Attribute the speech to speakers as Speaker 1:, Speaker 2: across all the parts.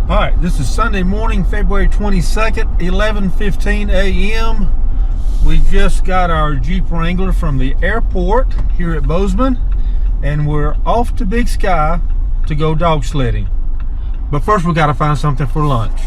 Speaker 1: All right, this is Sunday morning, February 22nd, 11:15 a.m. We just got our Jeep Wrangler from the airport here at Bozeman, and we're off to Big Sky to go dog sledding. But first, we got to find something for lunch.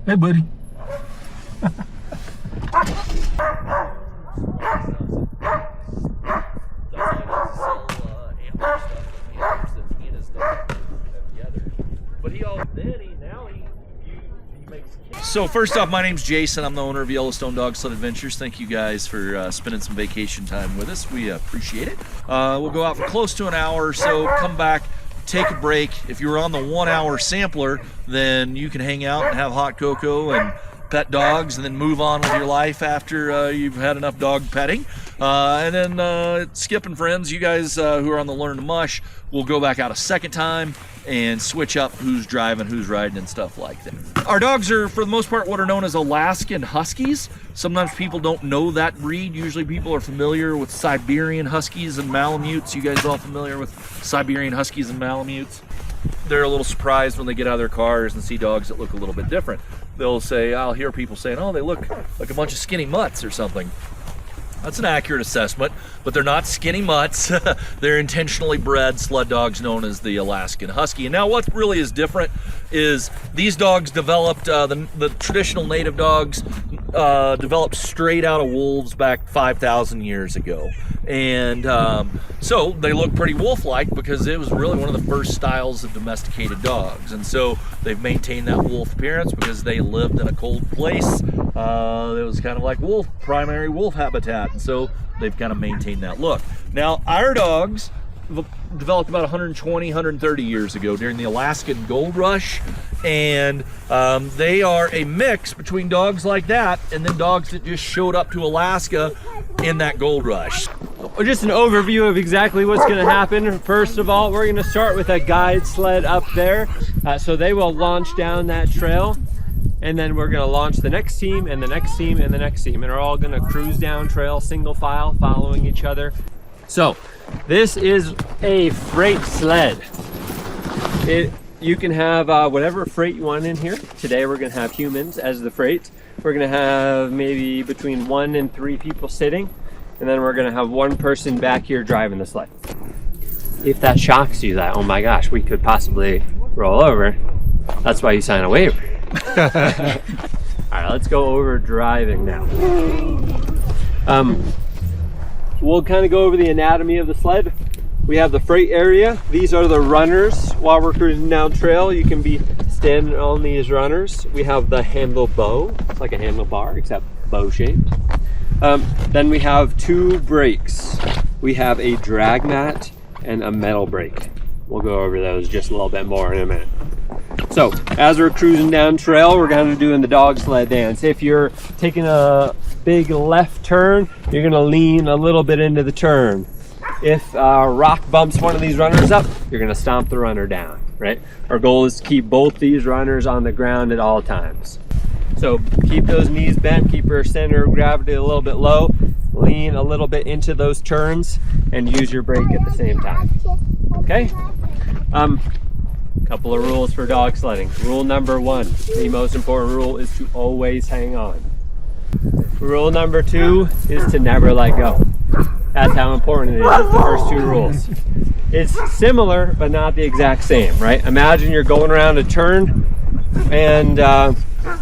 Speaker 1: Hey, buddy.
Speaker 2: So first off, my name's Jason. I'm the owner of Yellowstone Dog Sled Adventures. Thank you guys for spending some vacation time with us. We appreciate it. We'll go out for close to an hour or so, come back, take a break. If you're on the 1 hour sampler, then you can hang out and have hot cocoa and pet dogs and then move on with your life after you've had enough dog petting. And then Skip and friends, you guys who are on the Learn to Mush, will go back out a second time and switch up who's driving, who's riding, and stuff like that. Our dogs are, for the most part, what are known as Alaskan Huskies. Sometimes people don't know that breed. Usually people are familiar with Siberian Huskies and Malamutes. You guys are all familiar with Siberian Huskies and Malamutes? They're a little surprised when they get out of their cars and see dogs that look a little bit different. They'll say, I'll hear people saying, oh, they look like a bunch of skinny mutts or something. That's an accurate assessment, but they're not skinny mutts. They're intentionally bred sled dogs known as the Alaskan Husky. And now what really is different is these dogs developed, the traditional native dogs developed straight out of wolves back 5,000 years ago. And so they look pretty wolf-like because it was really one of the first styles of domesticated dogs. And so they've maintained that wolf appearance because they lived in a cold place. It was kind of like primary wolf habitat. And so they've kind of maintained that look. Now, our dogs developed about 120, 130 years ago during the Alaskan Gold Rush. And they are a mix between dogs like that and then dogs that just showed up to Alaska in that gold rush.
Speaker 3: Just an overview of exactly what's going to happen. First of all, we're going to start with a guide sled up there. So they will launch down that trail, and then we're going to launch the next team and the next team and the next team, and we're all going to cruise down trail single file following each other. So this is a freight sled. You can have whatever freight you want in here. Today we're going to have humans as the freight. We're going to have maybe between 1 and 3 people sitting, and then we're going to have 1 person back here driving the sled. If that shocks you that, oh my gosh, we could possibly roll over, that's why you sign a waiver. All right, let's go over driving now. We'll kind of go over the anatomy of the sled. We have the freight area. These are the runners. While we're cruising down trail, you can be standing on these runners. We have the handle bow. It's like a handlebar, except bow shaped. Then we have 2 brakes. We have a drag mat and a metal brake. We'll go over those just a little bit more in a minute. So as we're cruising down trail, we're kind of doing the dog sled dance. If you're taking a big left turn, you're going to lean a little bit into the turn. If a rock bumps one of these runners up, you're going to stomp the runner down, right? Our goal is to keep both these runners on the ground at all times. So keep those knees bent, keep your center of gravity a little bit low, lean a little bit into those turns, and use your brake at the same time. Okay? Couple of rules for dog sledding. Rule number 1, the most important rule, is to always hang on. Rule number 2 is to never let go. That's how important it is. That's the first 2 rules. It's similar, but not the exact same, right? Imagine you're going around a turn and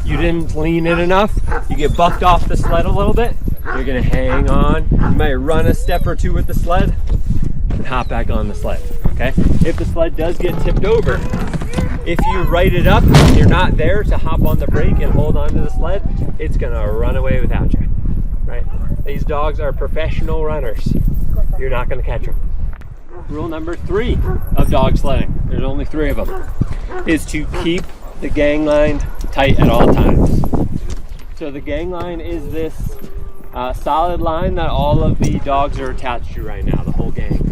Speaker 3: you didn't lean in enough. You get bucked off the sled a little bit. You're gonna hang on. You might run a step or 2 with the sled and hop back on the sled, okay? If the sled does get tipped over, If you right it up and you're not there to hop on the brake and hold onto the sled, it's gonna run away without you, right? These dogs are professional runners. You're not gonna catch them. Rule number 3 of dog sledding, there's only 3 of them, is to keep the gang line tight at all times. So the gang line is this solid line that all of the dogs are attached to right now, the whole gang.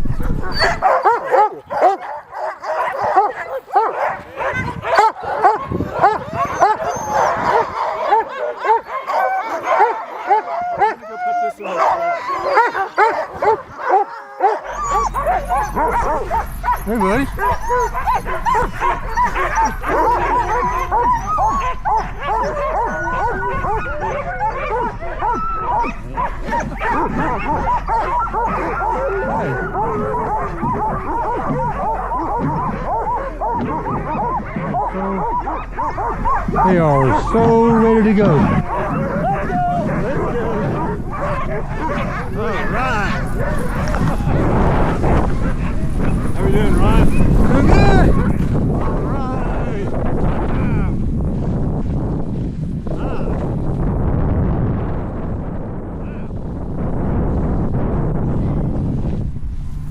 Speaker 1: Hey, buddy. They are so ready to go. All right. How we doing, Ryan? Doing good. All right.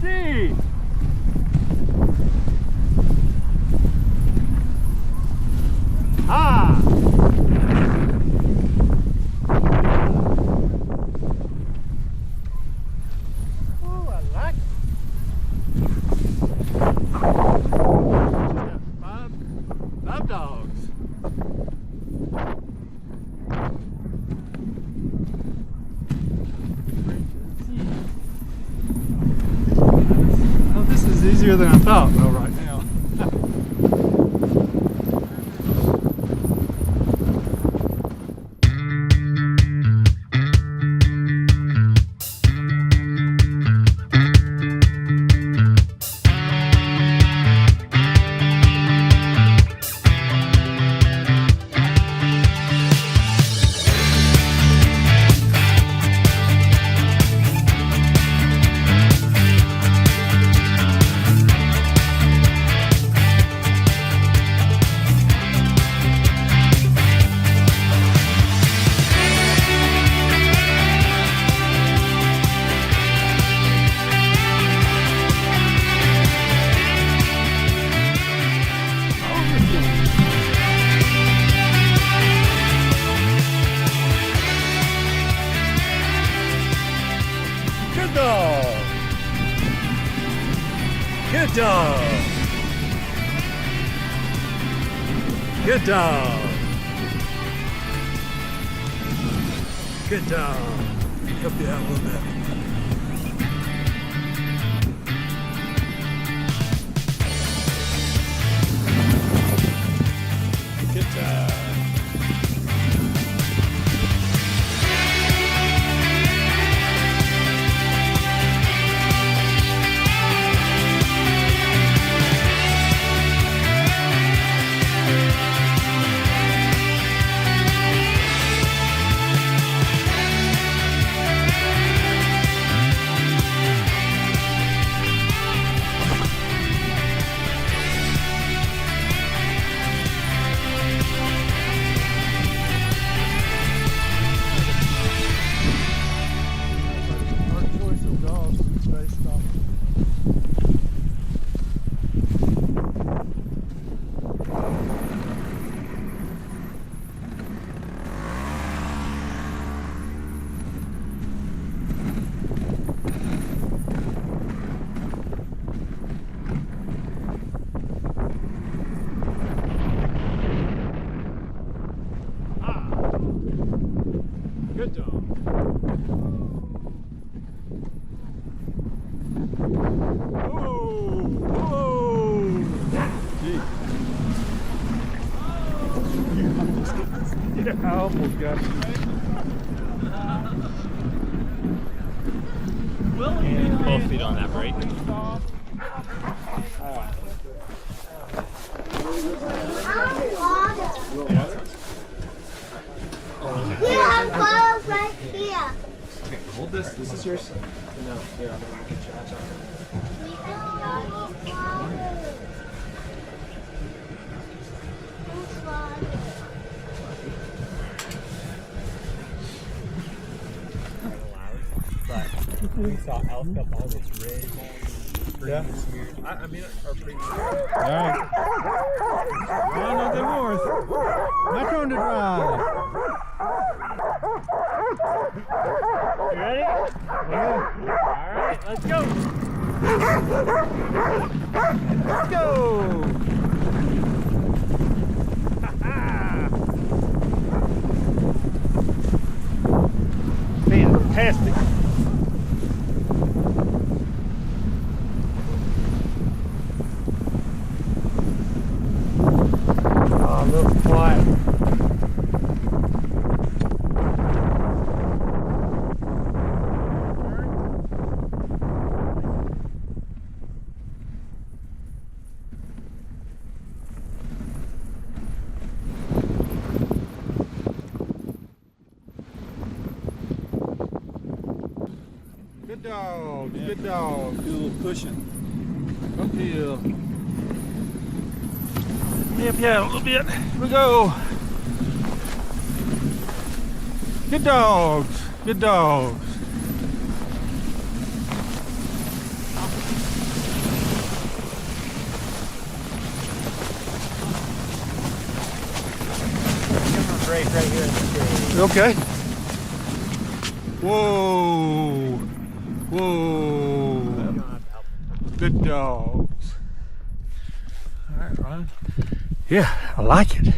Speaker 1: Gee. Ah. Oh, I like it. Five dogs. Oh, this is easier than I thought, though, right now. Good dog. Good dog. Good dog. Help you out a little bit. Good dog. Good dog. Whoa! Whoa! Gee. Yeah, I almost got you.
Speaker 3: And both feet on that brake.
Speaker 4: Right here.
Speaker 3: Okay, hold this. This is yours. No, here, I'm gonna get you. We saw elk up all this ridge.
Speaker 1: Yeah.
Speaker 3: I mean, our previous.
Speaker 1: All right. On to the north. My turn to drive.
Speaker 3: You ready?
Speaker 1: Yeah.
Speaker 3: All right, let's go.
Speaker 1: Let's go. Fantastic. Oh, a little quiet. Good dog, yeah. Good dog.
Speaker 4: Do a little pushing.
Speaker 1: Uphill. Yep, yeah, a little bit. Here we go. Good dogs. Good dogs.
Speaker 3: Give him a break right here in the shade.
Speaker 1: Okay. Whoa. Whoa.
Speaker 3: You don't have to help.
Speaker 1: Good dogs. All right, Ryan. Yeah, I like it.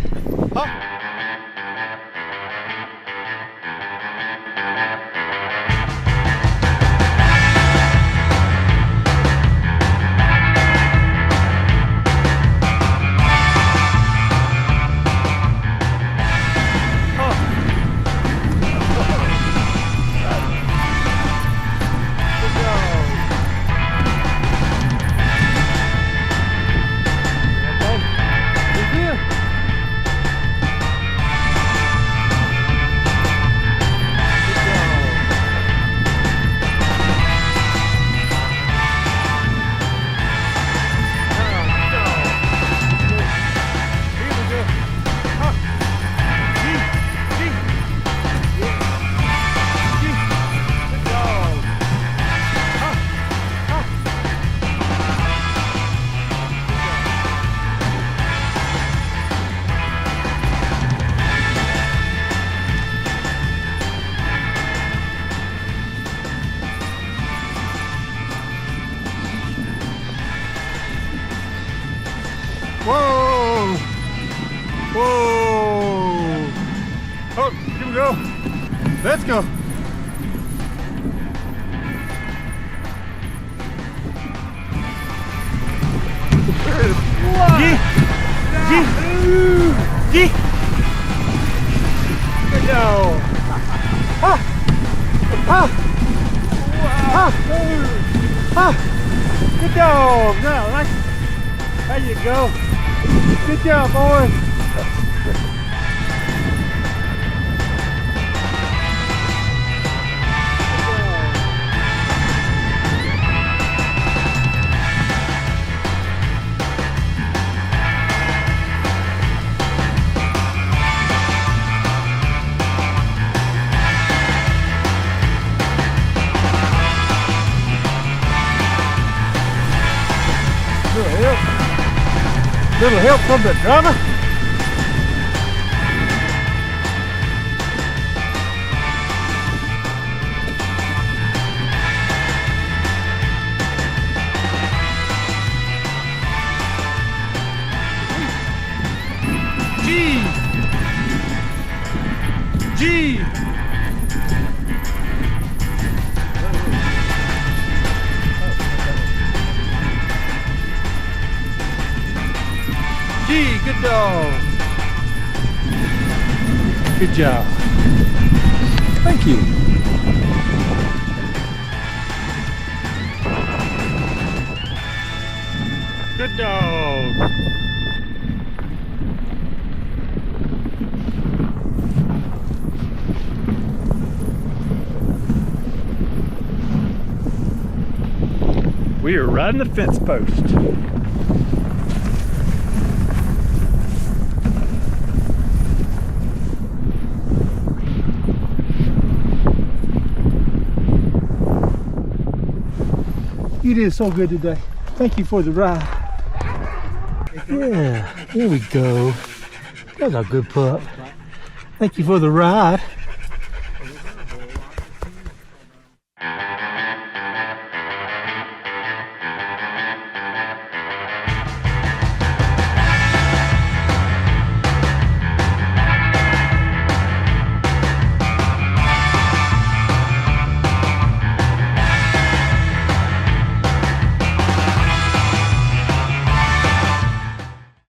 Speaker 1: Whoa! Whoa! Oh, here we go. Let's go. Good dog. Good dog. Now, like, there you go. Good job, boys. Little help from the drummer. G. G, good dog. Good job. Thank you. Good dog. We are riding the fence post. did so good today. Thank you for the ride. Yeah, there we go. That's a good pup. Thank you for the ride.